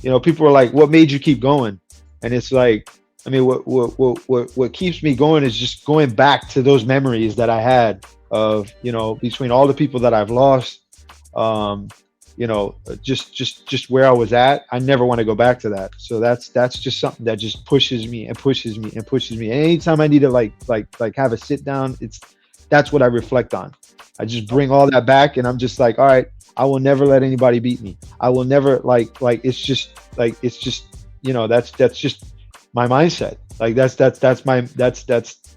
People are like, what made you keep going? And it's like, I mean, what keeps me going is just going back to those memories that I had of, between all the people that I've lost, um, just where I was at. I never want to go back to that. So that's just something that just pushes me and pushes me and pushes me. And anytime I need to like have a sit down, that's what I reflect on. I just bring all that back, and I'm just like, all right, I will never let anybody beat me. I will never that's just my mindset. Like that's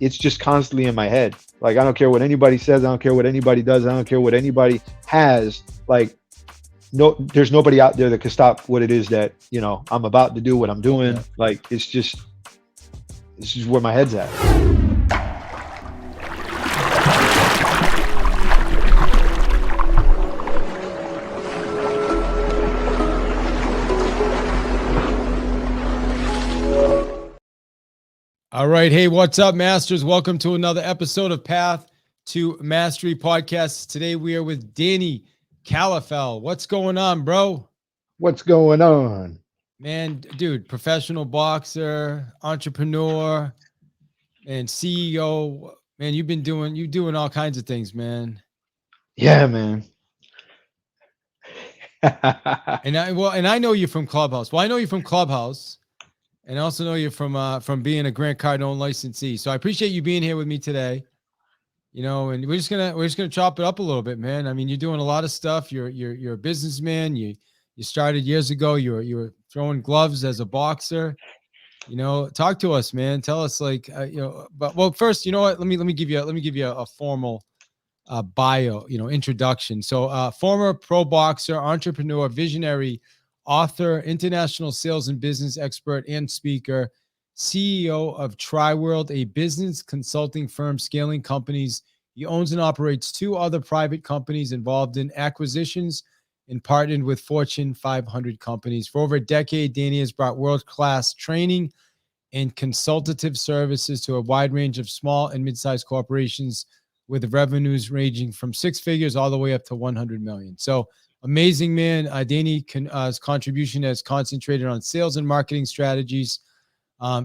it's just constantly in my head. Like I don't care what anybody says, I don't care what anybody does, I don't care what anybody has. Like no, there's nobody out there that can stop what it is that I'm about to do, what I'm doing. Yeah. Like it's just where my head's at. All right. Hey, what's up, Masters? Welcome to another episode of Path to Mastery podcast. Today we are with Danny Calafell. What's going on, bro? What's going on? Man, dude, professional boxer, entrepreneur, and CEO. Man, you doing all kinds of things, man. Yeah, man. And I know you from Clubhouse. Well, I know you from Clubhouse. And I also know you from being a Grant Cardone licensee. So I appreciate you being here with me today. And we're just gonna chop it up a little bit, man. I mean, you're doing a lot of stuff. You're a businessman. You started years ago. You were throwing gloves as a boxer. Talk to us, man. Tell us but well, first, you know what? Let me give you a formal bio, introduction. So former pro boxer, entrepreneur, visionary, author, international sales and business expert and speaker, CEO of Triworld, a business consulting firm scaling companies. He owns and operates two other private companies involved in acquisitions and partnered with Fortune 500 companies. For over a decade, Danny has brought world-class training and consultative services to a wide range of small and mid-sized corporations with revenues ranging from six figures all the way up to 100 million. So amazing, man. Danny's contribution has concentrated on sales and marketing strategies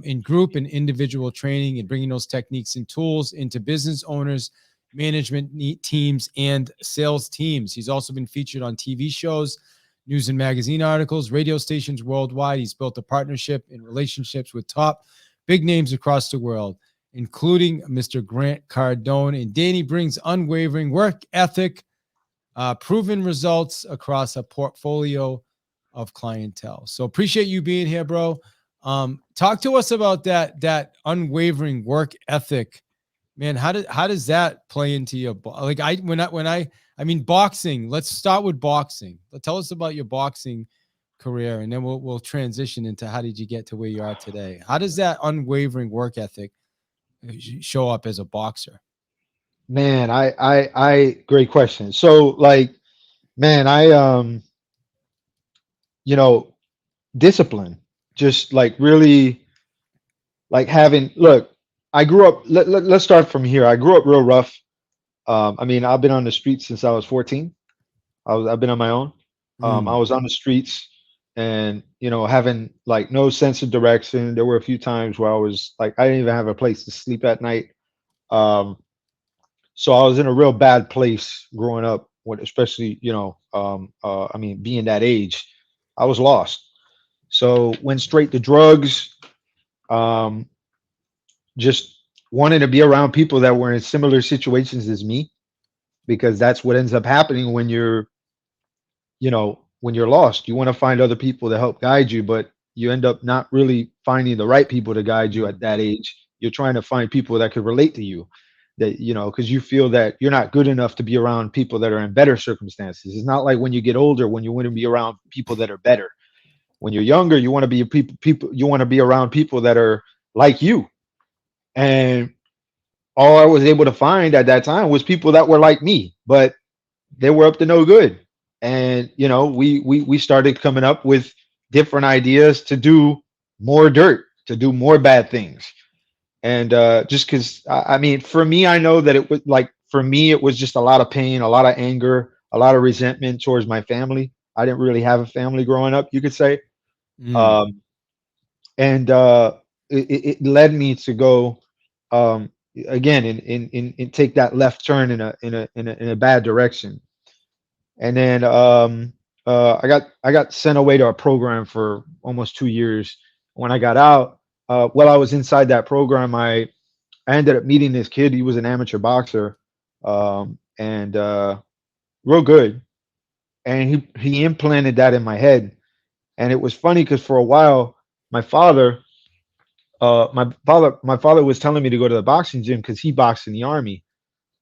in group and individual training and bringing those techniques and tools into business owners, management teams, and sales teams. He's also been featured on TV shows, news and magazine articles, radio stations worldwide. He's built a partnership and relationships with top big names across the world, including Mr. Grant Cardone. And Danny brings unwavering work ethic, proven results across a portfolio of clientele. So appreciate you being here, bro. Talk to us about that unwavering work ethic, man. How does that play into your I mean boxing? Let's start with boxing. Tell us about your boxing career, and then we'll transition into how did you get to where you are today. How does that unwavering work ethic show up as a boxer? Man, great question. So like, man, you know, discipline, just like really like look, I grew up, let's start from here. I grew up real rough. I mean, I've been on the streets since I was 14. I've been on my own. I was on the streets and, having like no sense of direction. There were a few times where I was like, I didn't even have a place to sleep at night. Um, so I was in a real bad place growing up, especially, I mean, being that age, I was lost. So went straight to drugs. Um, just wanted to be around people that were in similar situations as me, because that's what ends up happening when you're lost. You want to find other people to help guide you, but you end up not really finding the right people to guide you at that age. You're trying to find people that could relate to you, that, because you feel that you're not good enough to be around people that are in better circumstances. It's not like when you get older, when you want to be around people that are better. When you're younger, you want to be people you want to be around people that are like you. And all I was able to find at that time was people that were like me, but they were up to no good. And we started coming up with different ideas to do more dirt, to do more bad things. And just because I mean, for me, I know that it was like, for me, it was just a lot of pain, a lot of anger, a lot of resentment towards my family. I didn't really have a family growing up, you could say. Mm. um, and it led me to go um, again in take that left turn in a bad direction. And then I got sent away to a program for almost 2 years. When I got out, while I was inside that program, I ended up meeting this kid. He was an amateur boxer, and real good. And he implanted that in my head. And it was funny because for a while, my father, my father was telling me to go to the boxing gym because he boxed in the army,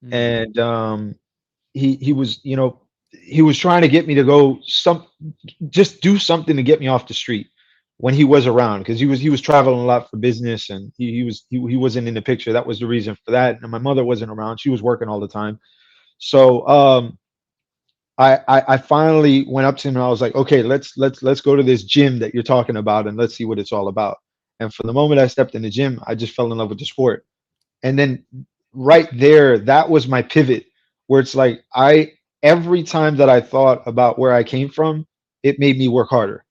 Mm. and he was, he was trying to get me to go just do something to get me off the street when he was around because he was traveling a lot for business, and he wasn't in the picture. That was the reason for that. And my mother wasn't around; she was working all the time. So I finally went up to him and I was like, okay, let's go to this gym that you're talking about and let's see what it's all about. And from the moment I stepped in the gym, I just fell in love with the sport. And then right there, that was my pivot, where it's like I every time that I thought about where I came from, it made me work harder.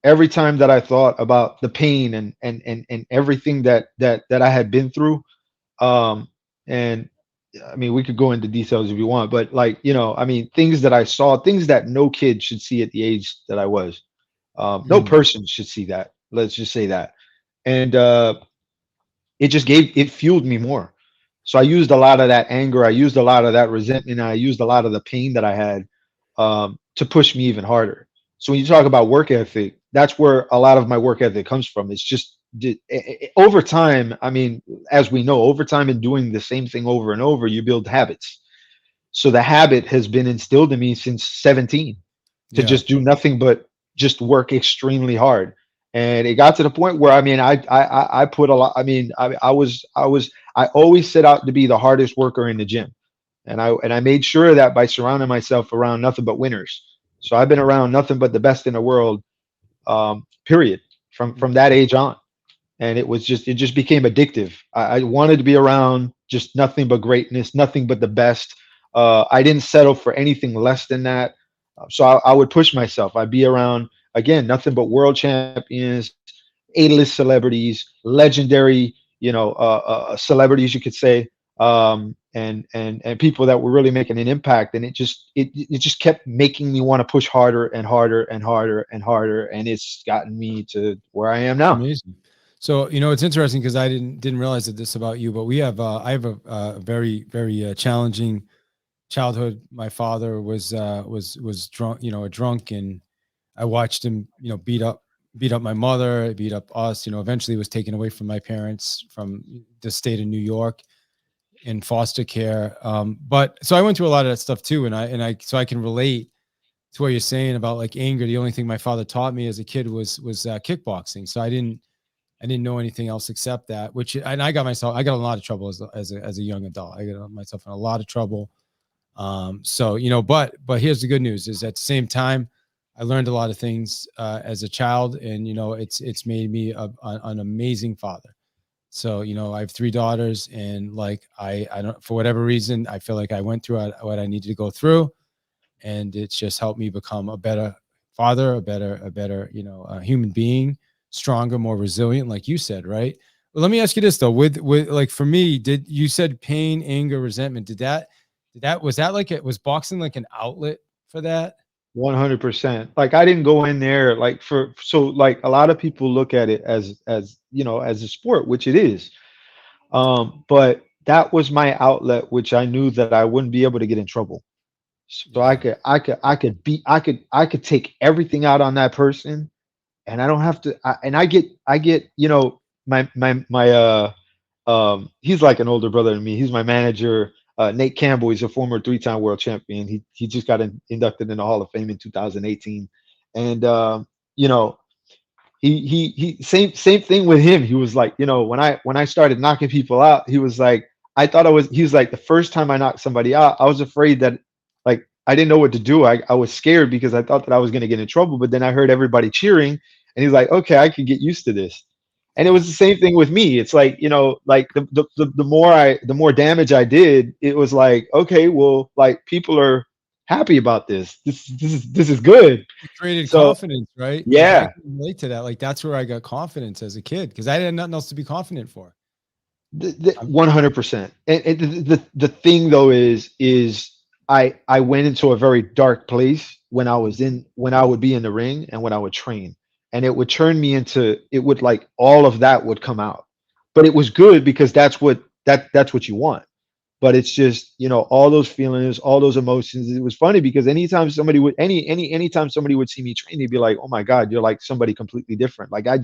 Every time that I thought about the pain and everything that I had been through, and I mean, we could go into details if you want, but like, I mean, things that I saw, things that no kid should see at the age that I was. No Mm. person should see that. Let's just say that. And it fueled me more. So I used a lot of that anger. I used a lot of that resentment. And I used a lot of the pain that I had to push me even harder. So when you talk about work ethic, that's where a lot of my work ethic comes from. It's just over time. I mean, as we know, over time and doing the same thing over and over, you build habits. So the habit has been instilled in me since 17 to Yeah. just do nothing but just work extremely hard. And it got to the point where I mean, I put a lot. I mean, I always set out to be the hardest worker in the gym, and I made sure that by surrounding myself around nothing but winners. So I've been around nothing but the best in the world. Period. From Mm. that age on, and it just became addictive. I wanted to be around just nothing but greatness, nothing but the best. I didn't settle for anything less than that. So I would push myself. I'd be around again nothing but world champions, A-list celebrities, legendary, celebrities, you could say, and people that were really making an impact. And it just kept making me want to push harder and harder and harder and harder, and it's gotten me to where I am now. Amazing. So, it's interesting because I didn't realize that this about you, but I have a very, very challenging childhood. My father was drunk, a drunk, and I watched him, beat up my mother, beat up us. Eventually was taken away from my parents from the state of New York in foster care. But so I went through a lot of that stuff too, so I can relate to what you're saying about like anger. The only thing my father taught me as a kid was kickboxing. So I didn't know anything else except that. And I got a lot of trouble as a young adult. I got myself in a lot of trouble. So but here's the good news: is at the same time, I learned a lot of things as a child, and it's made me an amazing father. So I have three daughters, and like I don't, for whatever reason, I feel like I went through what I needed to go through, and it's just helped me become a better father, a better human being, stronger, more resilient, like you said, right? Well, let me ask you this though: with like for me, did you said pain, anger, resentment? Did that was that like it was boxing like an outlet for that? 100%. Like I didn't go in there like like a lot of people look at it as a sport, which it is. But that was my outlet, which I knew that I wouldn't be able to get in trouble. So Yeah, I could take everything out on that person, and I don't have to. And I get he's like an older brother to me. He's my manager. Nate Campbell. He's a former three-time world champion. He just got inducted in the Hall of Fame in 2018, and you know he same thing with him. He was like, when I started knocking people out, he was like, he was like, the first time I knocked somebody out, I was afraid that like I didn't know what to do. I was scared because I thought that I was going to get in trouble, but then I heard everybody cheering, and he's like, okay, I can get used to this. And it was yeah, the same thing with me. It's like, like the more damage I did, it was like, okay, well, like people are. happy about this. This is good. You created So confidence, right? Like I yeah, can relate to that. Like that's where I got confidence as a kid because I had nothing else to be confident for. the Um, 100%. And the thing though is I went into a very dark place when I would be in the ring and when I would train, and it would turn me into it would like all of that would come out, but it was good because that's what you want. But it's just all those feelings, all those emotions. It was funny because anytime somebody would anytime somebody would see me train, they'd be like, oh my god, you're like somebody completely different. Like I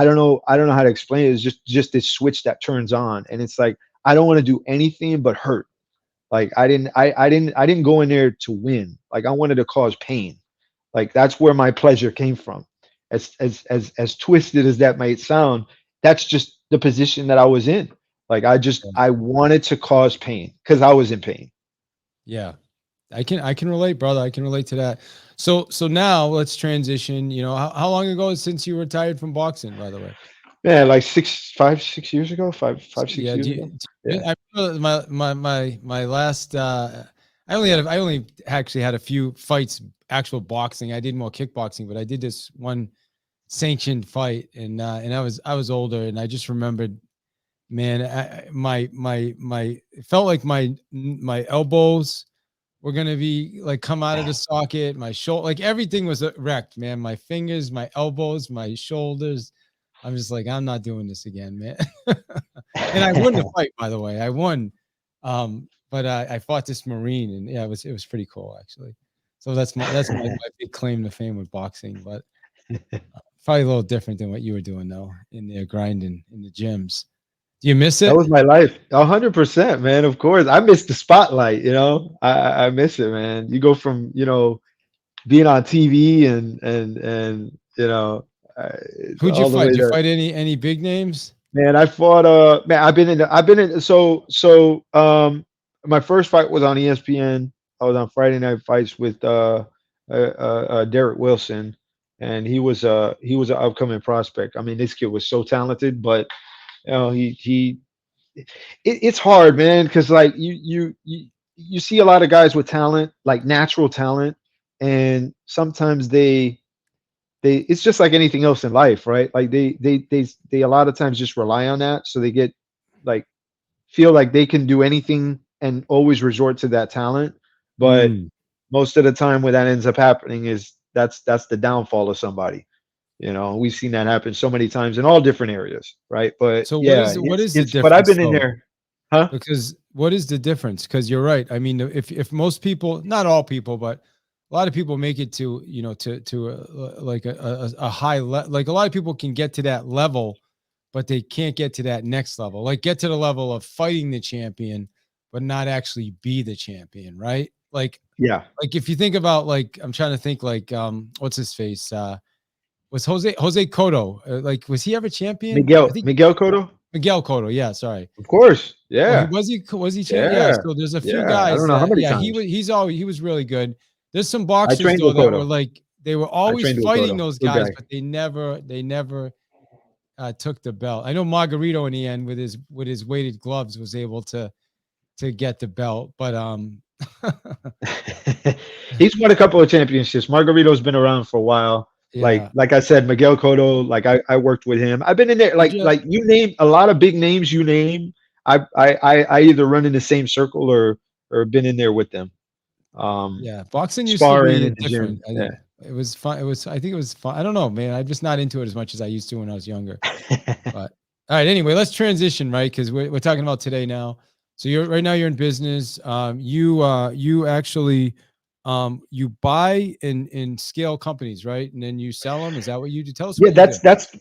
don't know how to explain it. It's just this switch that turns on, and it's like I don't want to do anything but hurt. Like I didn't go in there to win. Like I wanted to cause pain. Like that's where my pleasure came from. As twisted as that might sound, that's just the position that I was in. Like I wanted to cause pain because I was in pain. yeah, I can relate, brother. I can relate to that. So now let's transition. How long ago since you retired from boxing, by the way? Yeah, like 6 years ago, five, six Yeah, years ago. Yeah. I remember my last I only actually had a few fights, actual boxing. I did more kickboxing, but I did this one sanctioned fight, and I was older, and I just remembered, man, it felt like my elbows were gonna be like come out of the socket, my shoulder, like everything was wrecked, man. My fingers, my elbows, my shoulders. I'm just like, I'm not doing this again, man. And I won the fight, by the way. I won. But I fought this Marine, and yeah, it was pretty cool actually. So that's my big claim to fame with boxing, but probably a little different than what you were doing though in there grinding in the gyms. Do you miss That it? was my life. 100%, man. Of course. I miss the spotlight, I miss it, man. You go from, being on TV and uh, Who'd you all the fight? way Did you to fight any big names? man, I fought man, I've been in my first fight was on ESPN. I was on Friday Night Fights with Derek Wilson, and he was an upcoming prospect. I mean, this kid was so talented, but he it's hard, man, because like you see a lot of guys with talent, like natural talent, and sometimes they it's just like anything else in life, right? Like they a lot of times just rely on that, so they get like feel like they can do anything and always resort to that talent. But Mm. most of the time, what that ends up happening is that's the downfall of somebody. We've seen that happen so many times in all different areas, right? But So what yeah, is what it's is the it's. But I've difference been in though? there, huh? Because what is the difference? Because you're right. I mean, if most people, not all people, but a lot of people make it to to like a high like a lot of people can get to that level, but they can't get to that next level. Like get to the level of fighting the champion, but not actually be the champion, right? Yeah, Like if you think about like I'm trying to think like what's his face was Jose Cotto like was he ever champion? I think Miguel Cotto, Miguel Cotto. Yeah, sorry. of course. Oh, Yeah, was he champ? Yeah. yeah, So there's a few yeah. I guys don't know how that many yeah times he was really good. There's some I boxers trained though with that were Cotto. like they were I always trained with fighting Cotto. those Good guys, guy. but they never took the belt. I know Margarito in the end with his weighted gloves was able to get the belt, but He's won a couple of championships. Margarito's been around for a while. Like yeah. like I said, Miguel Cotto, like I worked with him. I've been in there Did like you? like you name a lot of big names you name. I either run in the same circle or been in there with them. Yeah, boxing used to Sparring be in the different. gym. Yeah. It was fun. I think it was fun. I don't know, man. I'm just not into it as much as I used to when I was younger. But all right, anyway, let's transition, right? Because we're talking about today now. So you're right now you're in business. You actually you buy and scale companies, right? And then you sell them. Is that what you do? Tell us Yeah, what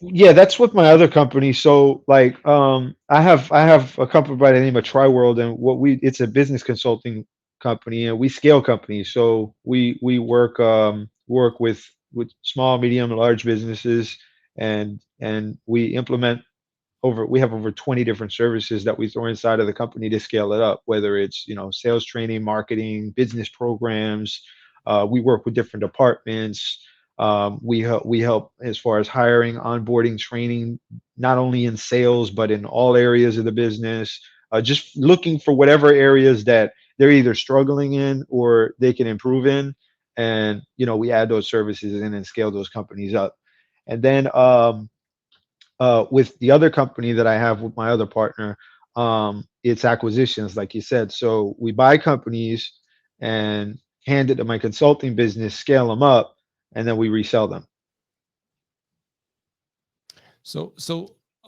you do. that's with my other company. So like I have a company by the name of Triworld, and it's a business consulting company, and we scale companies. So we work with small, medium, and large businesses, and we have over 20 different services that we throw inside of the company to scale it up, whether it's sales training, marketing, business programs. We work with different departments. We help as far as hiring, onboarding, training, not only in sales but in all areas of the business. Just looking for whatever areas they're either struggling in or they can improve in. And we add those services in and scale those companies up. And then with the other company that I have with my other partner, it's acquisitions, like you said. So we buy companies and hand it to my consulting business, scale them up, and then we resell them. So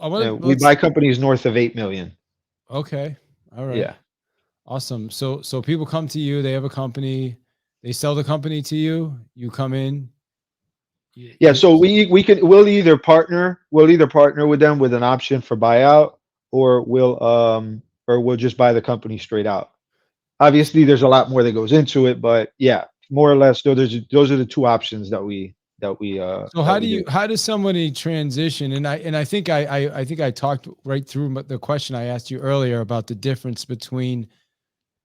I want And to we buy let's companies north of 8 million. okay. All right. Yeah. Awesome. So people come to you, they have a company, they sell the company to you, you come in, Yeah, so we'll either partner with them with an option for buyout, or we'll just buy the company straight out. Obviously there's a lot more that goes into it, but yeah, more or less those are the two options so that how do we you do. how does somebody transition? And I think I think I talked right through the question I asked you earlier about the difference between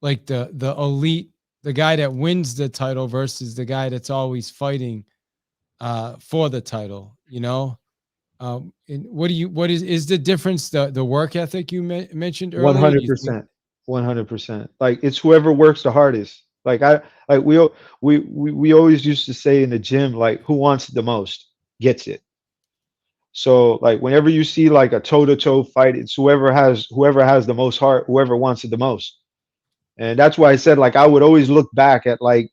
like the elite, the guy that wins the title versus the guy that's always fighting for the title, you know? And what is the difference, the work ethic you mentioned earlier? Do you think 100%. 100%. Like it's whoever works the hardest. Like we always used to say in the gym, like who wants it the most gets it. So like whenever you see like a toe to toe fight, it's whoever has the most heart, whoever wants it the most. And that's why I said like I would always look back at like,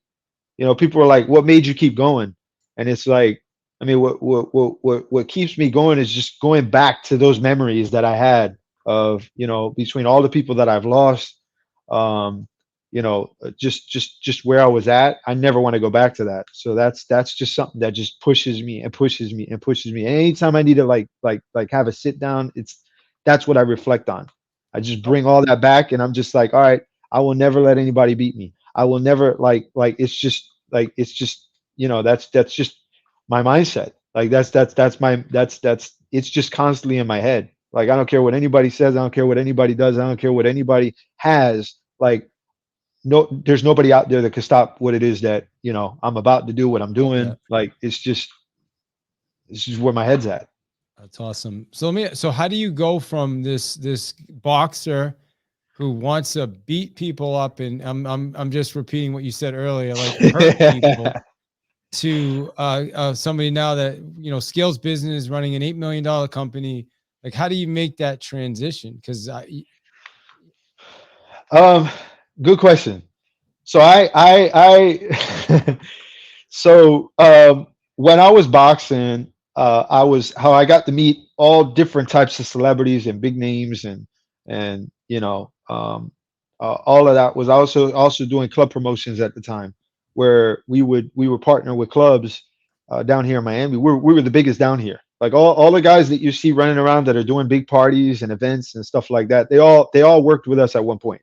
people are like, what made you keep going? And it's like, I mean, what keeps me going is just going back to those memories that I had of, between all the people that I've lost, just where I was at. I never want to go back to that. So that's just something that just pushes me and pushes me and pushes me. And anytime I need to like have a sit down, that's what I reflect on. I just bring all that back, and I'm just like, all right, I will never let anybody beat me. I will never it's just that's just my mindset. Like that's it's just constantly in my head. Like I don't care what anybody says, I don't care what anybody does, I don't care what anybody has. Like no, there's nobody out there that can stop what it is that I'm about to do, what I'm love doing. that? Like it's just where my head's at. That's awesome. So how do you go from this boxer who wants to beat people up, and I'm just repeating what you said earlier, like hurt people, to somebody now that scales business, running an $8 million company? Like, how do you make that transition? Because um Good question. So I so when I was boxing, I was how I got to meet all different types of celebrities and big names, and all of that was also doing club promotions at the time, where we were partner with clubs down here in Miami. We were the biggest down here. Like all the guys that you see running around that are doing big parties and events and stuff like that, they all worked with us at one point.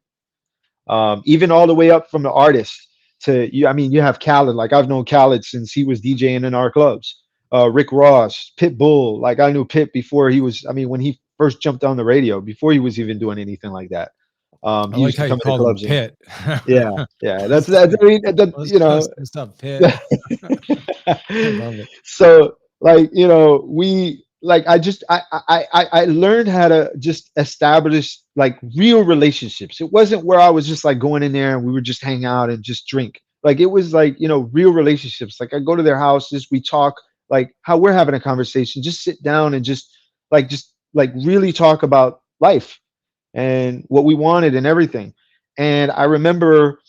Even all the way up from the artist to you. I mean, you have Khaled. Like I've known Khaled since he was DJing in our clubs. Rick Ross, Pitbull. Like I knew Pit before he was. I mean, when he first jumped on the radio, before he was even doing anything like that. I He like used how to you come in the called him clubs and Pitt. yeah, yeah. That's What's that. I mean, what's up, Pitt? I love it. so like we like I learned how to just establish like real relationships. It wasn't where I was just like going in there and we would just hang out and just drink. Like it was like real relationships. Like I go to their houses, we talk like how we're having a conversation, just sit down and just like really talk about life and what we wanted and everything. And I remember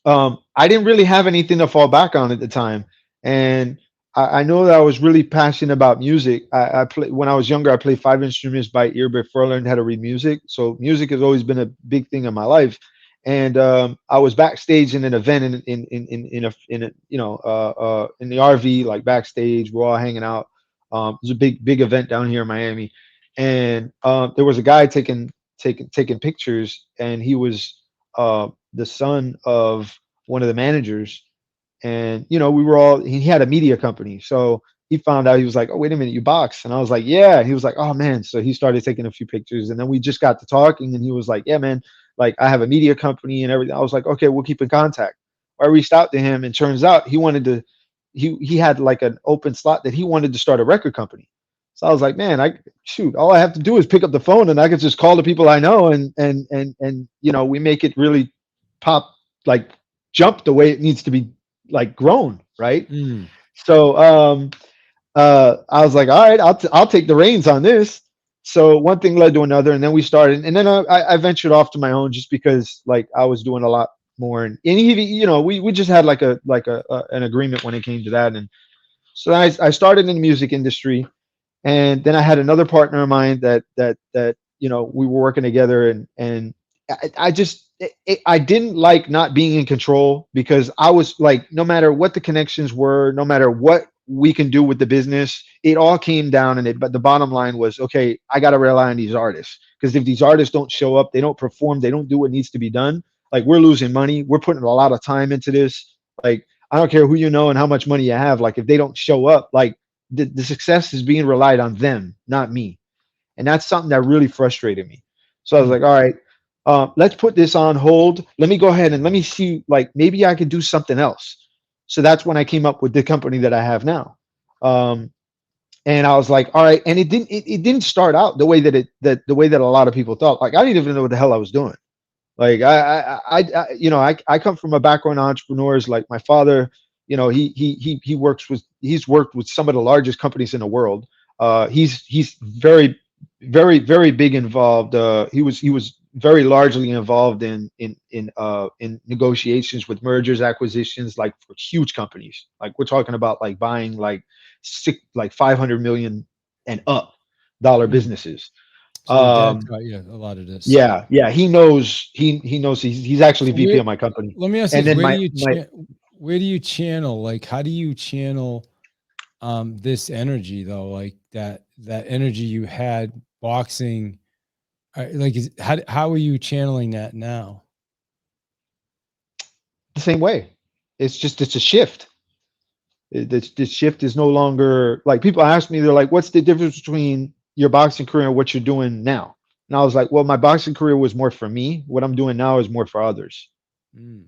I didn't really have anything to fall back on at the time, and I know that I was really passionate about music. I play when I was younger. I played 5 instruments by ear before I learned how to read music. So music has always been a big thing in my life. And I was backstage in an event in the RV, like backstage. We're all hanging out. It was a big event down here in Miami, and there was a guy taking pictures, and he was the son of one of the managers. And we were all he had a media company, so he found out. He was like, oh, wait a minute, you box? And I was like, yeah. And he was like, oh man. So he started taking a few pictures, and then we just got to talking, and he was like, yeah man, like I have a media company and everything. I was like, okay, we'll keep in contact. I reached out to him, and turns out he had like an open slot that he wanted to start a record company. So I was like, man, I shoot, all I have to do is pick up the phone, and I could just call the people I know, and we make it really pop like jump the way it needs to be like grown, right? Mm. So I was like, all right, I'll take the reins on this. So one thing led to another, and then we started, and then I ventured off to my own just because like I was doing a lot more, and he, we just had like a an agreement when it came to that, and so I started in the music industry, and then I had another partner of mine that we were working together, and I just I didn't like not being in control because I was like, no matter what the connections were, no matter what we can do with the business, it all came down and it. But the bottom line was, okay, I got to rely on these artists because if these artists don't show up, they don't perform, they don't do what needs to be done. Like we're losing money, we're putting a lot of time into this. Like I don't care who you know and how much money you have. Like if they don't show up, like the success is being relied on them, not me. And that's something that really frustrated me. So I was Mm. like, all right, let's put this on hold. Let me go ahead and let me see, like maybe I could do something else. So that's when I came up with the company that I have now. Um, and I was like, all right. And it didn't start out the way that the way that a lot of people thought. Like I didn't even know what the hell I was doing. Like I come from a background of entrepreneurs. Like my father, he's worked with some of the largest companies in the world. He's very big involved. He was very largely involved in negotiations with mergers, acquisitions, like for huge companies. Like we're talking about like buying like 500 million and up dollar Mm. businesses. So your dad Um, taught you a lot of this. yeah, he knows. He knows. He's actually So VP of my company. let me ask And this: then my where do you channel? Like, how do you channel this energy though? Like that energy you had boxing. Like, how are you channeling that now? the same way. It's a shift. The shift is no longer like people ask me. They're like, "What's the difference between your boxing career and what you're doing now?" And I was like, "Well, my boxing career was more for me. What I'm doing now is more for others." Mm.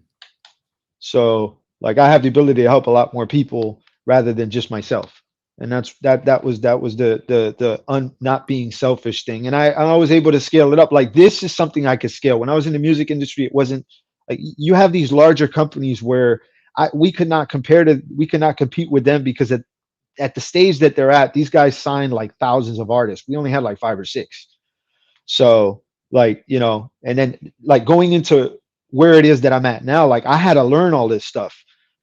So like I have the ability to help a lot more people rather than just myself. And that was the not being selfish thing. And I was able to scale it up. Like this is something I could scale. When I was in the music industry, it wasn't like you have these larger companies where we could not compete with them because at the stage that they're at, these guys sign like thousands of artists. We only had like five or six. So like, and then like going into where it is that I'm at now, like I had to learn all this stuff.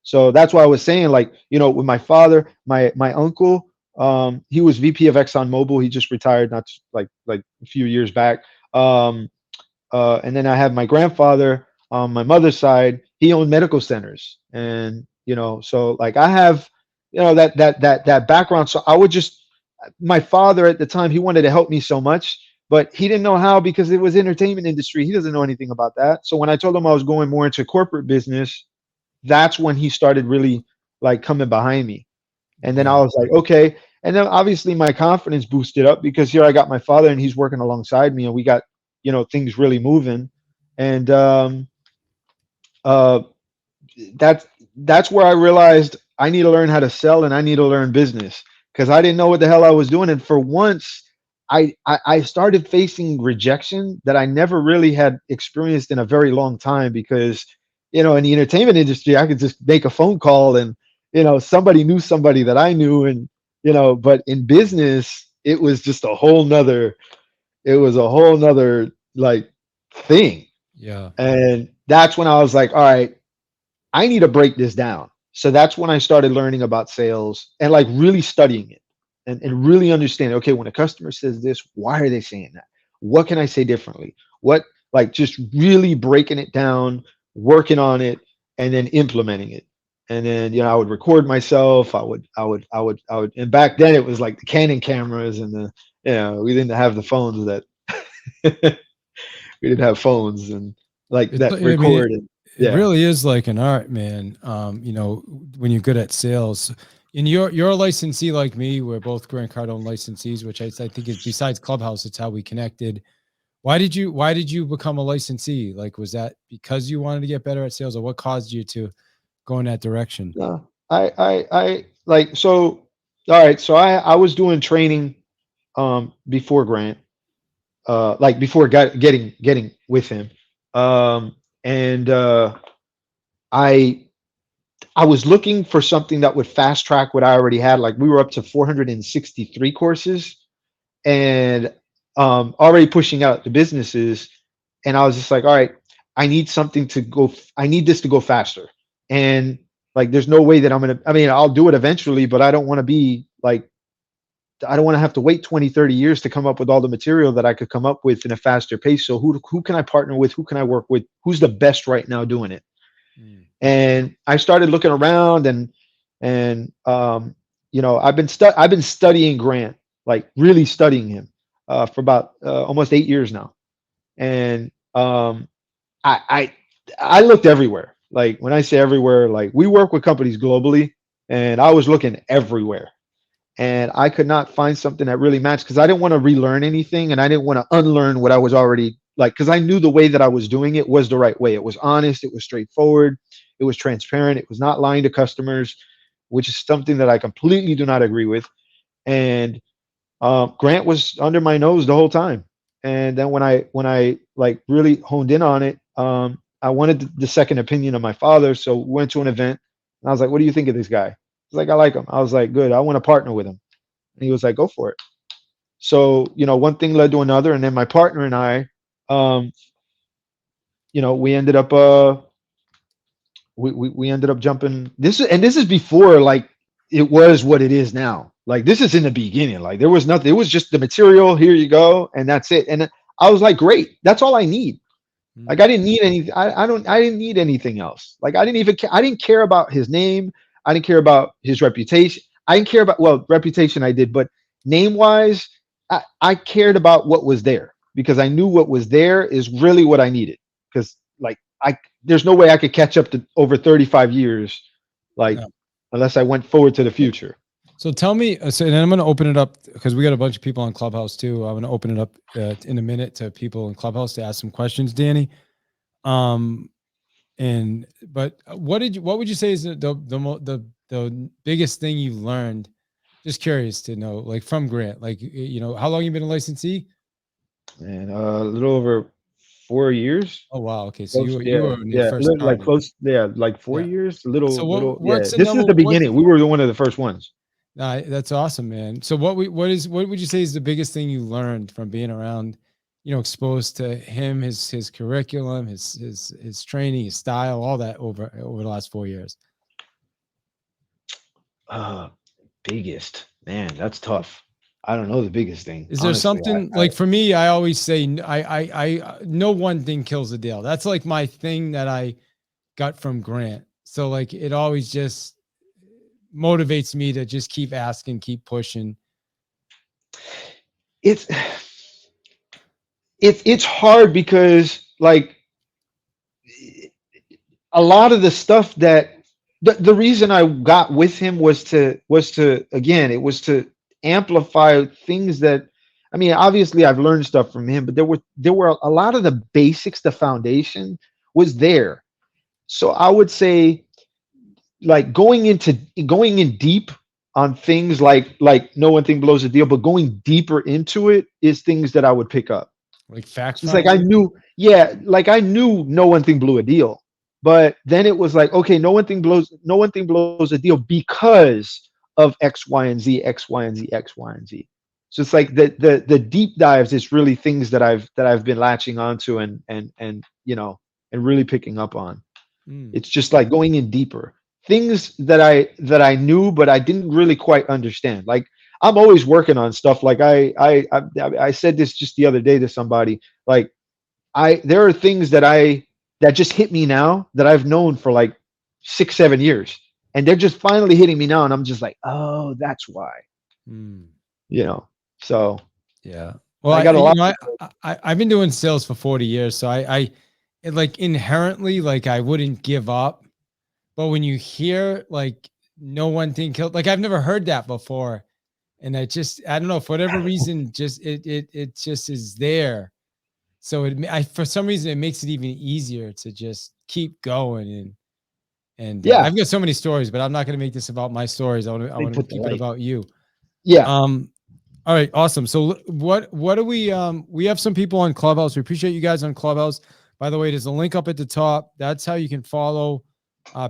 So that's why I was saying, like, with my father, my uncle, he was VP of ExxonMobil. He just retired not like a few years back. Um, and then I have my grandfather on my mother's side. He owned medical centers, and so like I have, that background. So I would just, my father at the time, he wanted to help me so much, but he didn't know how because it was entertainment industry. He doesn't know anything about that. So when I told him I was going more into corporate business, that's when he started really like coming behind me. And then I Yeah. was like, okay. And then obviously my confidence boosted up because here I got my father and he's working alongside me and we got, things really moving. And uh, that's that's where I realized I need to learn how to sell and I need to learn business because I didn't know what the hell I was doing. And for once, I started facing rejection that I never really had experienced in a very long time because in the entertainment industry I could just make a phone call and somebody knew somebody that I knew and but in business it was a whole nother like thing. Yeah. And that's when I was like, all right, I need to break this down. So that's when I started learning about sales and like really studying it and really understanding, okay, when a customer says this, why are they saying that? What can I say differently? What, like just really breaking it down, working on it, and then implementing it. And then, I would record myself. And back then it was like the Canon cameras and we didn't have the phones that we didn't have phones and like It's, that I mean, record and it yeah. really is like an art, man. When you're good at sales, and you're a licensee like me. We're both Grant Cardone licensees, which I think is besides Clubhouse, it's how we connected. Why did you become a licensee? Like, was that because you wanted to get better at sales, or what caused you to go in that direction? No, I like so. All right, so I was doing training before Grant, like before getting with him. and I I was looking for something that would fast track what I already had. Like we were up to 463 courses and already pushing out the businesses. And I was just like, all right, I need something to go. I need this to go faster. And like, there's no way that I'm gonna. I mean, I'll do it eventually, but I don't want to be like. I don't want to have to wait 20, 30 years to come up with all the material that I could come up with in a faster pace. So who can I partner with? Who can I work with? Who's the best right now doing it? Mm. And I started looking around and I've been studying Grant, like really studying him for about almost 8 years now. And I, I I looked everywhere. Like when I say everywhere, like we work with companies globally, and I was looking everywhere and I could not find something that really matched because I didn't want to relearn anything and I didn't want to unlearn what I was already like because I knew the way that I was doing it was the right way. It was honest, it was straightforward, it was transparent, it was not lying to customers, which is something that I completely do not agree with. And Grant was under my nose the whole time. And then when I like really honed in on it, I wanted the second opinion of my father. So we went to an event and I was like, "What do you think of this guy?" He's like, "I like him." I was like, "Good. I want to partner with him." And he was like, "Go for it." So one thing led to another, and then my partner and I, um, we ended up we ended up jumping this is before like it was what it is now. Like this is in the beginning. Like there was nothing. It was just the material. Here you go, and that's it. And I was like, great. That's all I need. Like Mm. I didn't need any. I didn't need anything else. Like I didn't even. I didn't care about his name. I didn't care about his reputation. I didn't care about reputation. I did, but name wise, I cared about what was there because I knew what was there is really what I needed. Because like there's no way I could catch up to over 35 years, like Yeah. unless I went forward to the future. So tell me, so and then I'm going to open it up because we got a bunch of people on Clubhouse too. I'm going to open it up in a minute to people in Clubhouse to ask some questions, Danny. Um, and but what would you say is the biggest thing you learned? Just curious to know, like from Grant, like how long you been a licensee? And a little over 4 years. Oh wow, okay, so Close, you yeah, were when they yeah, first like started. close, yeah, like four Yeah. years. So Little, yeah. what's the This is number? the beginning. We were one of the first ones. That's awesome, man. So what would you say is the biggest thing you learned from being around, exposed to him, his curriculum, his training, his style, all that over the last 4 years? Uh, Biggest man, that's tough. I don't know the biggest thing, Is there honestly. something like for me? I always say no one thing kills a deal. That's like my thing that I got from Grant. So like it always just motivates me to just keep asking, keep pushing. It's it's hard because like a lot of the stuff that the reason I got with him was to again it was to amplify things that I mean obviously I've learned stuff from him but there were a lot of the basics, the foundation was there. So I would say like going in deep on things like no one thing blows a deal, but going deeper into it is things that I would pick up. Like fact It's like I finding. knew, yeah, like I knew no one thing blew a deal. But then it was like, okay, no one thing blows a deal because of X, Y, and Z, X, Y, and Z, X, Y, and Z. So it's like the deep dives is really things that I've been latching onto and and really picking up on. Mm. It's just like going in deeper. Things that I knew, but I didn't really quite understand. Like I'm always working on stuff. Like I said this just the other day to somebody. Like I there are things that just hit me now that I've known for like 6, 7 years, and they're just finally hitting me now, and I'm just like, oh, that's why. Mm. You know. So Yeah. Well, I got a lot. I've been doing sales for 40 years, so it, like inherently like I wouldn't give up. But when you hear like no one thing killed, like I've never heard that before, and I don't know for whatever reason, just it just is there. So for some reason it makes it even easier to just keep going and Yeah, I've got so many stories, but I'm not going to make this about my stories. I they want to put the keep it light. about you. Yeah. Um, all right, awesome. So what do we have some people on Clubhouse. We appreciate you guys on Clubhouse. By the way, there's a link up at the top. That's how you can follow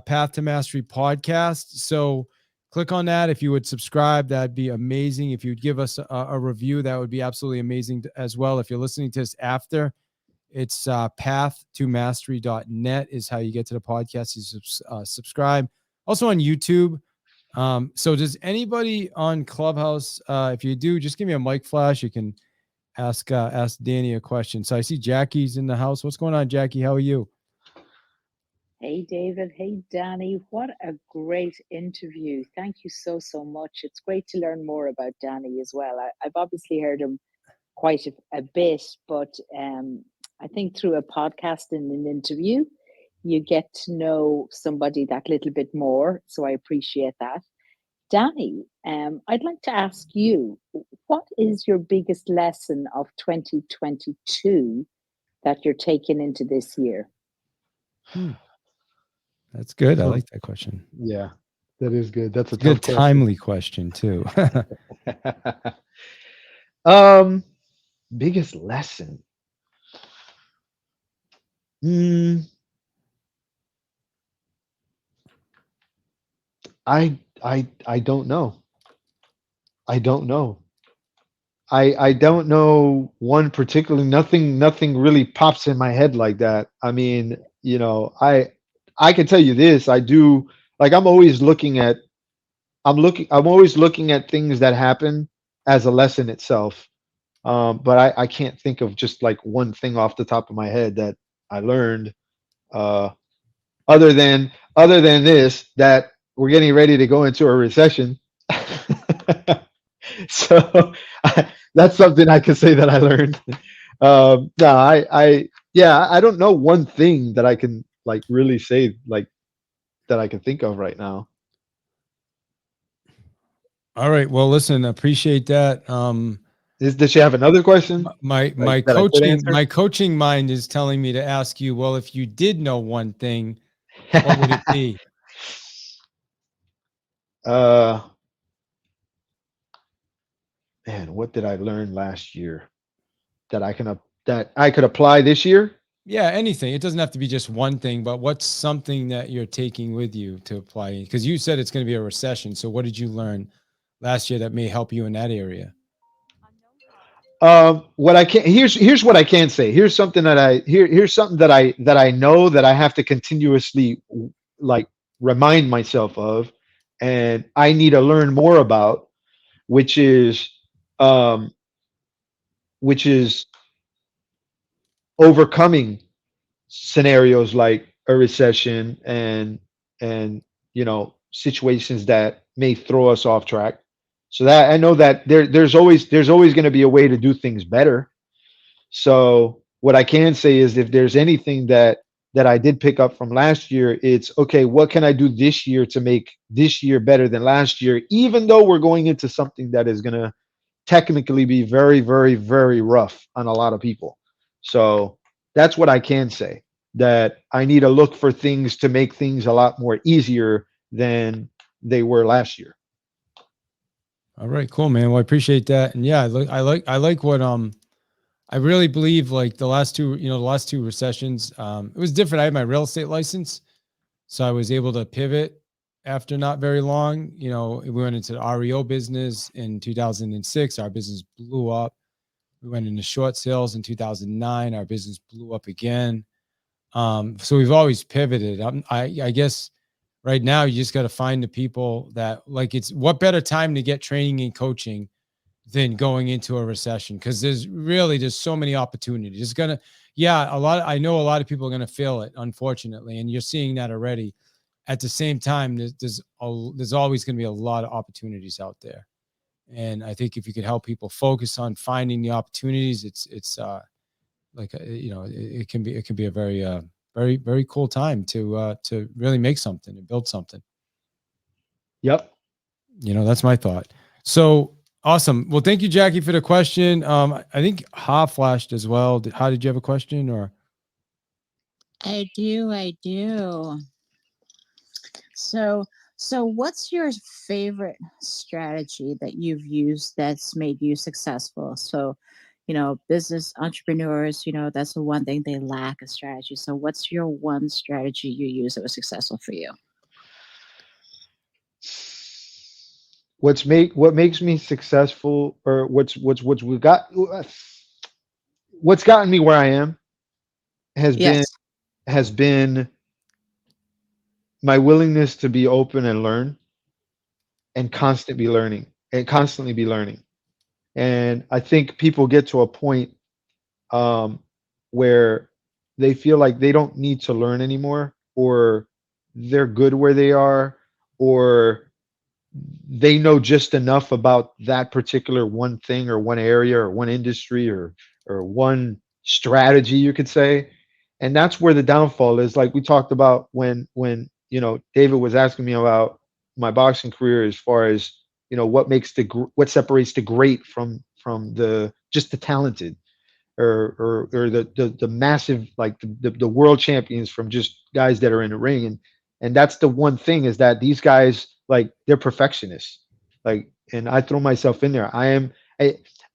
Path to Mastery podcast. So click on that. If you would subscribe, that'd be amazing. If you'd give us a review, that would be absolutely amazing as well. If you're listening to this after, it's path2mastery.net is how you get to the podcast. You subscribe. Also on YouTube. So does anybody on Clubhouse, if you do, just give me a mic flash. You can ask Danny a question. So I see Jackie's in the house. What's going on, Jackie? How are you? Hey, David. Hey, Danny. What a great interview. Thank you so much. It's great to learn more about Danny as well. I've obviously heard him quite a bit, but I think through a podcast and an interview, you get to know somebody that little bit more. So I appreciate that. Danny, I'd like to ask you, what is your biggest lesson of 2022 that you're taking into this year? That's good. I So, like that question. yeah, that is good. That's a Good, tough question. timely question too. um, biggest lesson. Mm, I don't know. I don't know. I don't know one particularly. Nothing really pops in my head like that. I mean, I can tell you this. I do like I'm always looking at things that happen as a lesson itself. But I can't think of just like one thing off the top of my head that I learned. Uh, other than this, that we're getting ready to go into a recession. So that's something I can say that I learned. No, yeah, I don't know one thing that I can like really say like that I can think of right now. All right. Well, listen, appreciate that. Does she have another question My like my that I could coaching answer? my coaching mind is telling me to ask you, well, if you did know one thing, what would it be? uh, man, what did I learn last year that I could apply this year? Yeah, anything. It doesn't have to be just one thing, but what's something that you're taking with you to apply? Because you said it's going to be a recession. So what did you learn last year that may help you in that area? What I can here's what I can say. Here's something that I know that I have to continuously like remind myself of, and I need to learn more about, which is um, which is overcoming scenarios like a recession and situations that may throw us off track. So that I know that there's always going to be a way to do things better. So what I can say is if there's anything that I did pick up from last year, it's okay, what can I do this year to make this year better than last year, even though we're going into something that is going to technically be very, very, very rough on a lot of people. So that's what I can say, that I need to look for things to make things a lot more easier than they were last year. All right, cool, man. Well, I appreciate that. And yeah, I like what I really believe like the last two recessions, it was different. I had my real estate license, so I was able to pivot after not very long. We went into the REO business in 2006. Our business blew up. We went into short sales in 2009. Our business blew up again. So we've always pivoted. I guess right now you just got to find the people that like it's what better time to get training and coaching than going into a recession because there's so many opportunities. It's gonna, yeah, I know a lot of people are gonna feel it, unfortunately, and you're seeing that already. At the same time, there's always gonna be a lot of opportunities out there, and I think if you could help people focus on finding the opportunities, it's like it can be a very very cool time to really make something and build something. Yep. That's my thought. So awesome. Well, thank you, Jackie, for the question. I think Ha flashed as well. How did you have a question or? I do. I do. So, so what's your favorite strategy that you've used that's made you successful? So, business entrepreneurs, that's the one thing they lack a strategy. So what's your one strategy you use that was successful for you? What makes me successful, or what's we got what's gotten me where I am has been Yes. has been my willingness to be open and learn, and constantly be learning. And I think people get to a point um, where they feel like they don't need to learn anymore, or they're good where they are, or they know just enough about that particular one thing or one area or one industry or one strategy, you could say. And that's where the downfall is. Like we talked about when David was asking me about my boxing career, as far as what separates the great from the just the talented, or the massive, like the world champions, from just guys that are in the ring. And that's the one thing, is that these guys, like, they're perfectionists. Like, and I throw myself in there. I'm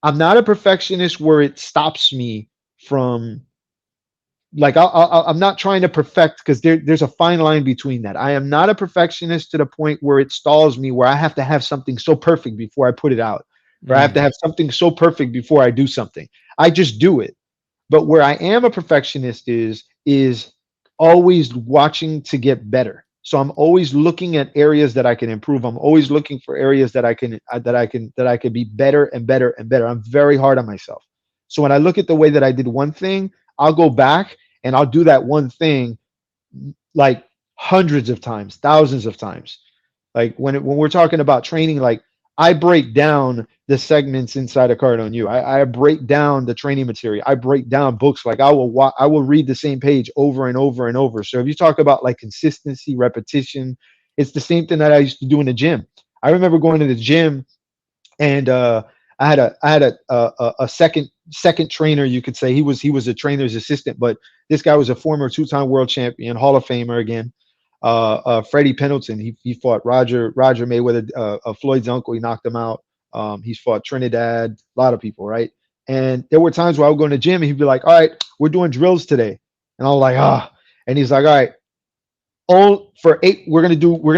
not a perfectionist where it stops me from, like, I'm not trying to perfect, because there's a fine line between that. I am not a perfectionist to the point where it stalls me, where I have to have something so perfect before I put it out, or I have to Mm. have something so perfect before I do something. I just do it. But where I am a perfectionist is always watching to get better. So I'm always looking at areas that I can improve. I'm always looking for areas that I can be better and better and better. I'm very hard on myself. So when I look at the way that I did one thing, I'll go back and I'll do that one thing, like, hundreds of times, thousands of times. Like when we're talking about training, like, I break down the segments inside of Card on You. I break down the training material. I break down books. Like, I will read the same page over and over and over. So if you talk about, like, consistency, repetition, it's the same thing that I used to do in the gym. I remember going to the gym, and I had a second trainer, you could say. He was a trainer's assistant, but this guy was a former two-time world champion, Hall of Famer again. Freddie Pendleton. He fought Roger Mayweather, Floyd's uncle. He knocked him out. He's fought Trinidad, a lot of people, right? And there were times where I would go in the gym and he'd be like, "All right, we're doing drills today," and I was like, "Ah," and he's like, "All right, all for eight. We're gonna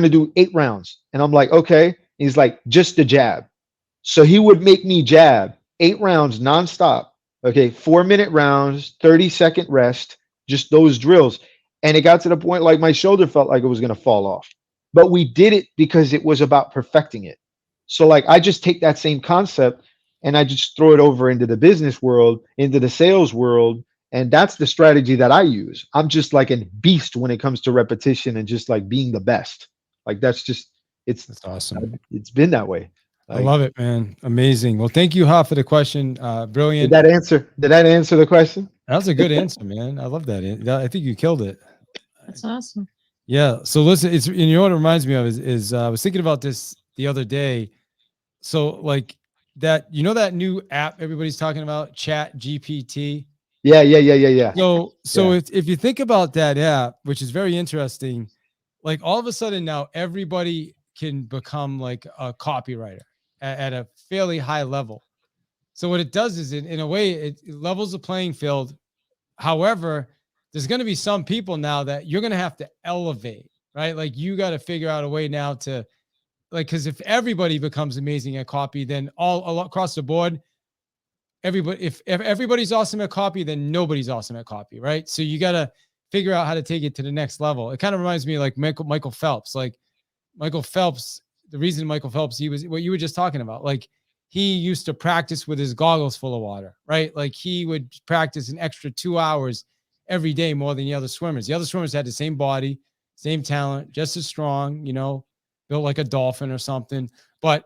do 8 rounds," and I'm like, "Okay." He's like, "Just the jab." So he would make me jab 8 rounds nonstop. Okay, 4 minute rounds, 30-second rest, just those drills. And it got to the point, like, my shoulder felt like it was going to fall off. But we did it because it was about perfecting it. So, like, I just take that same concept and I just throw it over into the business world, into the sales world. And that's the strategy that I use. I'm just like a beast when it comes to repetition and just like being the best. Like, that's just, it's, That's awesome. it's been that way. I Like, love it, man. Amazing. Well, thank you, Ha, for the question. Did Brilliant. that answer? Did that answer the question? That was a good answer, man. I love that. I think you killed it. That's awesome. Yeah. So listen, it's, and you know what it reminds me of is I was thinking about this the other day. So like that, that new app everybody's talking about, Chat GPT. Yeah, yeah, yeah, yeah, yeah, So yeah. if you think about that app, which is very interesting, like all of a sudden now everybody can become like a copywriter at a fairly high level. So what it does is, in a way, it levels the playing field. However, there's going to be some people now that you're going to have to elevate, right? Like you got to figure out a way now to, like, because if everybody becomes amazing at copy, then all across the board, everybody, if everybody's awesome at copy, then nobody's awesome at copy, right? So you got to figure out how to take it to the next level. It kind of reminds me of like Michael Phelps. Like Michael Phelps, the reason Michael Phelps, he was what you were just talking about. Like he used to practice with his goggles full of water, right? Like he would practice an extra 2 hours every day more than the other swimmers. The other swimmers had the same body, same talent, just as strong, built like a dolphin or something. But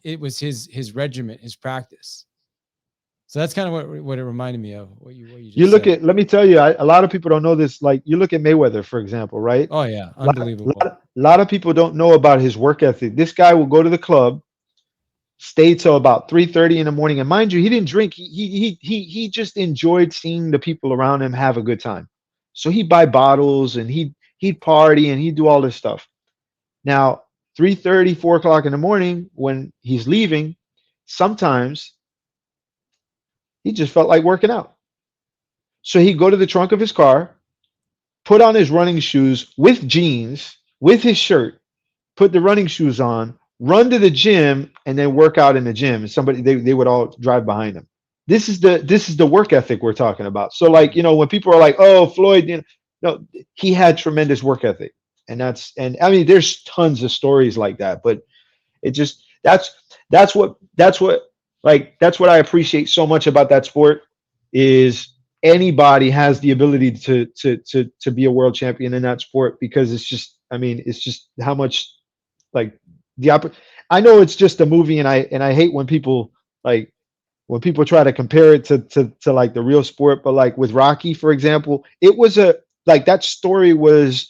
it was his regiment, his practice. So that's kind of what it reminded me of, what you You just look said. at. Let me tell you, a lot of people don't know this. Like, you look at Mayweather, for example, right? Oh yeah, A lot, unbelievable. lot of people don't know about his work ethic. This guy will go to the club, stay till about 3:30 in the morning, and mind you, he didn't drink. He just enjoyed seeing the people around him have a good time. So he'd buy bottles and he'd party and he'd do all this stuff. Now, 3:30, 4 o'clock in the morning, when he's leaving, sometimes He just felt like working out. So he'd go to the trunk of his car, put on his running shoes with jeans, with his shirt, put the running shoes on, run to the gym, and then work out in the gym. And somebody they would all drive behind him. This is the work ethic we're talking about. So like, when people are like, oh, Floyd, no, he had tremendous work ethic. And I mean, there's tons of stories like that, but it just that's what I appreciate so much about that sport is anybody has the ability to be a world champion in that sport because it's just, I mean, it's just how much like I know it's just a movie, and I hate like when people try to compare it to like the real sport, but like with Rocky, for example, it was a like that story was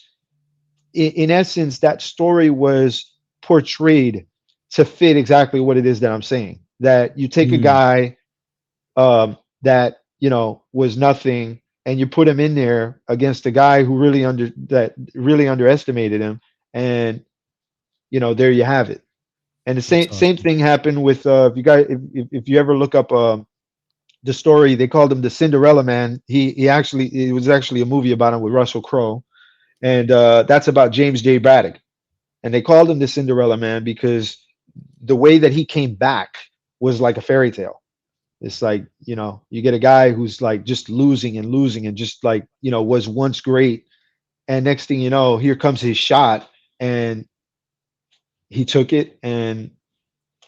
in essence, that story was portrayed to fit exactly what it is that I'm saying. That you take a Mm, guy that was nothing, and you put him in there against a guy who really underestimated him, and there you have it. And the that's same awesome. thing happened with if you guys if you ever look up the story, they called him the Cinderella Man. He actually it was actually a movie about him with Russell Crowe, and that's about James J. Braddock. And they called him the Cinderella Man because the way that he came back was like a fairy tale. It's like, you get a guy who's like just losing and losing and just like, was once great. And next thing you know, here comes his shot, and he took it and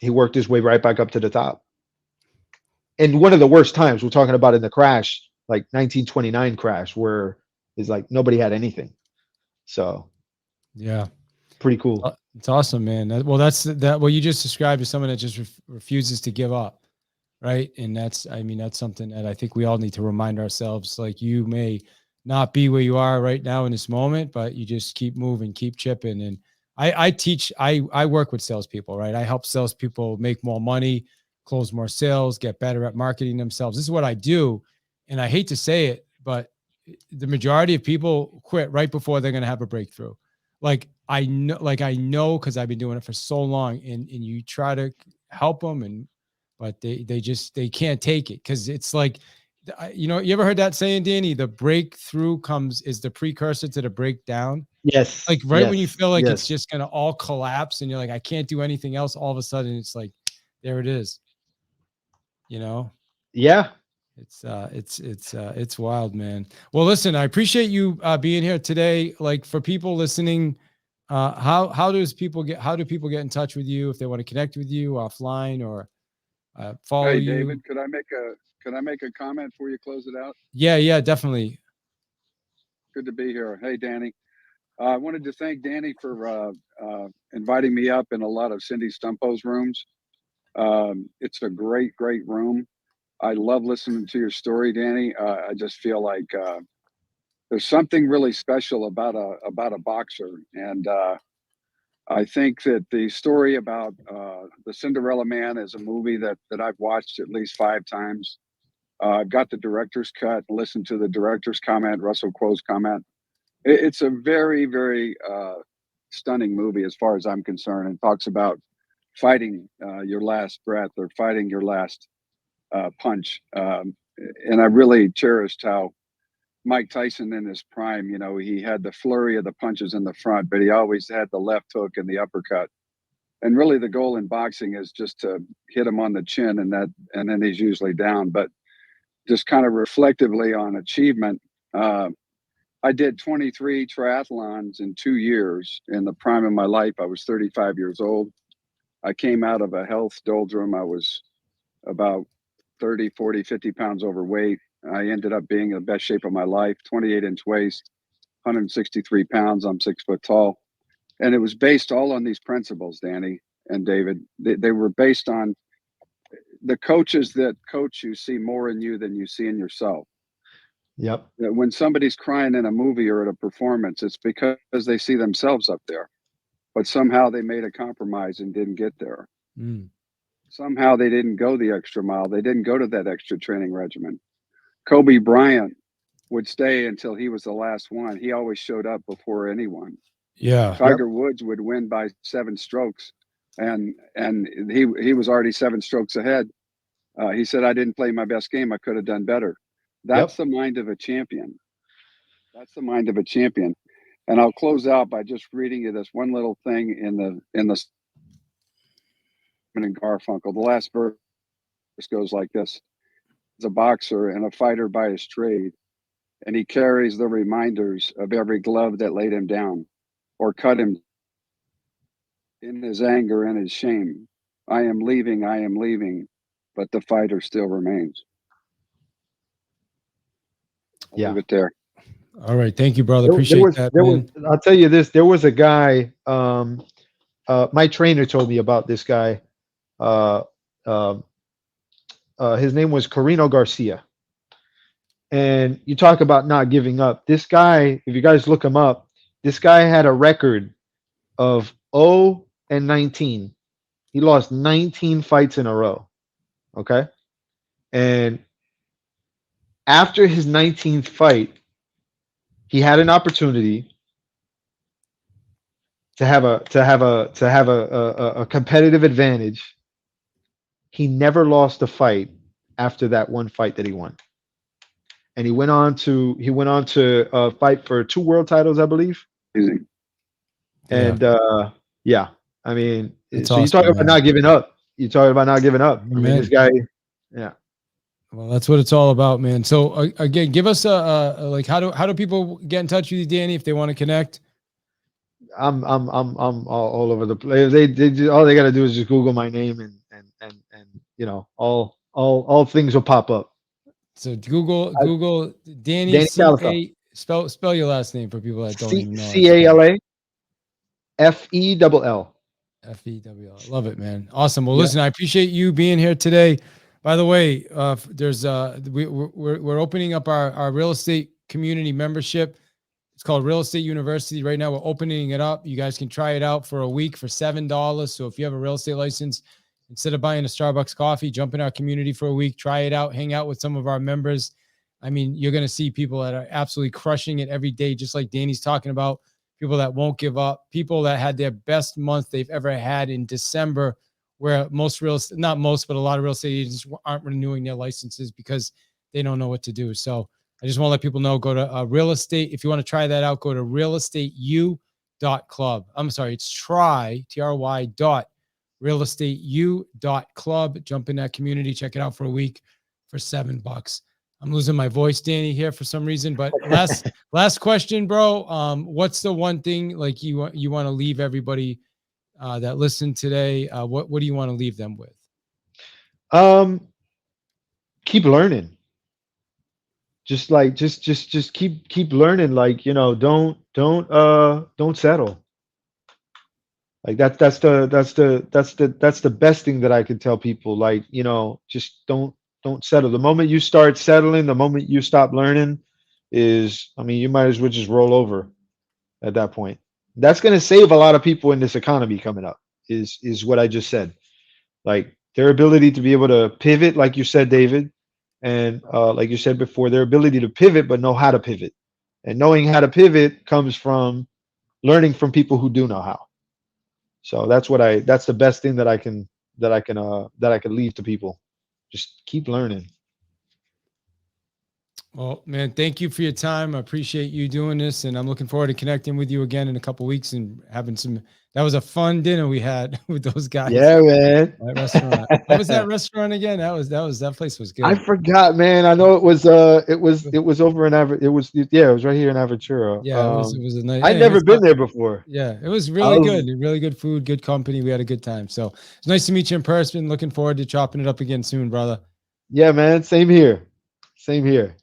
he worked his way right back up to the top. And one of the worst times we're talking about in the crash, like 1929 crash, where it's like nobody had anything. So Yeah. pretty cool. It's awesome, man. Well, that's that. What you just described is someone that just refuses to give up, right? And I mean, that's something that I think we all need to remind ourselves. Like, you may not be where you are right now in this moment, but you just keep moving, keep chipping. And I work with salespeople, right? I help salespeople make more money, close more sales, get better at marketing themselves. This is what I do, and I hate to say it, but the majority of people quit right before they're going to have a breakthrough. I know because I've been doing it for so long, and you try to help them, but they can't take it because it's like, you ever heard that saying, Danny? The breakthrough is the precursor to the breakdown. Like Yes, right when you yes, feel like it's yes. just gonna all collapse, and you're like, I can't do anything else. All of a sudden, it's like, there it is. You know, Yeah. it's wild, man. Well, listen, I appreciate you being here today. Like, for people listening, how do people get in touch with you if they want to connect with you offline or follow Hey, you? David, could I make a comment before you close it out? Yeah, yeah, definitely. Good to be here. Hey, Danny. I wanted to thank Danny for inviting me up in a lot of Cindy Stumpo's rooms. It's a great, great room. I love listening to your story, Danny. I just feel like there's something really special about a boxer, and I think that the story about the Cinderella Man is a movie that I've watched at least 5 times. I've got the director's cut, listened to the director's comment, Russell Crowe's comment. It's a very, very stunning movie as far as I'm concerned, and talks about fighting your last breath or fighting your last punch. And I really cherished how Mike Tyson in his prime, he had the flurry of the punches in the front, but he always had the left hook and the uppercut. And really, the goal in boxing is just to hit him on the chin, and then he's usually down. But just kind of reflectively on achievement, uh, I did 23 triathlons in 2 years. In the prime of my life, I was 35 years old. I came out of a health doldrum. I was about 30, 40, 50 pounds overweight. I ended up being in the best shape of my life, 28-inch waist, 163 pounds. I'm 6 foot tall. And it was based all on these principles, Danny and David. They were based on the coaches that coach you see more in you than you see in yourself. Yep. That when somebody's crying in a movie or at a performance, it's because they see themselves up there, but somehow they made a compromise and didn't get there. Mm. Somehow they didn't go the extra mile. They didn't go to that extra training regimen. Kobe Bryant would stay until he was the last one. He always showed up before anyone. Yeah. Yep. Tiger Woods would win by 7 strokes, and he was already 7 strokes ahead. He said, I didn't play my best game. I could have done better. That's Yep. the mind of a champion. That's the mind of a champion. And I'll close out by just reading you this one little thing in the in Garfunkel. The last verse goes like this: "He's a boxer and a fighter by his trade, and he carries the reminders of every glove that laid him down or cut him in his anger and his shame. I am leaving, but the fighter still remains." I'll Yeah. leave it there. All right. Thank you, brother. There Appreciate was, that, there was, man. I'll tell you this, there was a guy, my trainer told me about this guy. Uh, um, his name was Carino Garcia. And you talk about not giving up. This guy, if you guys look him up, this guy had a record of 0-19. He lost 19 fights in a row. Okay. And after his 19th fight, he had an opportunity to have a competitive advantage. He never lost a fight after that one fight that he won. And he went on to fight for 2 world titles, I believe. Amazing. And yeah, I mean, That's so you awesome, talk about man. not giving up. You talk about not giving up. I mean, this guy, yeah. Well, that's what it's all about, man. So again, give us like how do people get in touch with you, Danny, if they want to connect? I'm all over the place. All they got to do is just Google my name and you know, all things will pop up. So Google Danny, Danny Calafell. C-A, spell your last name for people that don't even know. Calafell. Fewll. F-E-W-L. Love it, man. Awesome. Well, listen, I appreciate you being here today. By the way, there's we're opening up our real estate community membership. It's called Real Estate University. Right now, we're opening it up. You guys can try it out for a week for $7. So if you have a real estate license, instead of buying a Starbucks coffee, jump in our community for a week, try it out, hang out with some of our members. I mean, you're going to see people that are absolutely crushing it every day, just like Danny's talking about. People that won't give up, people that had their best month they've ever had in December, where most not most, but a lot of real estate agents aren't renewing their licenses because they don't know what to do. So I just want to let people know, go to real estate. If you want to try that out, go to realestateu.club. I'm sorry, it's TRY realestateu.club. Jump in that community, check it out for a week for $7. I'm losing my voice, Danny, here for some reason. But last question, bro. What's the one thing like you want to leave everybody that listened today? What do you want to leave them with? Keep learning. Just keep learning. Like, you know, don't settle. Like that's the best thing that I could tell people. Like, you know, just don't settle. The moment you start settling, the moment you stop learning I mean, you might as well just roll over at that point. That's going to save a lot of people in this economy coming up is what I just said. Like their ability to be able to pivot, like you said, David, and like you said before, their ability to pivot, but know how to pivot. And knowing how to pivot comes from learning from people who do know how. So that's the best thing that I can leave to people. Just keep learning. Well, man, thank you for your time. I appreciate you doing this, and I'm looking forward to connecting with you again in a couple of weeks and having that was a fun dinner we had with those guys. Yeah, man. That restaurant. What was that restaurant again? That place was good. I forgot, man. I know it was over in it was right here in Aventura. Yeah, it was a nice. I'd never been there before. Yeah, it was really good. Really good food, good company. We had a good time. So it's nice to meet you in person. Looking forward to chopping it up again soon, brother. Yeah, man. Same here. Same here.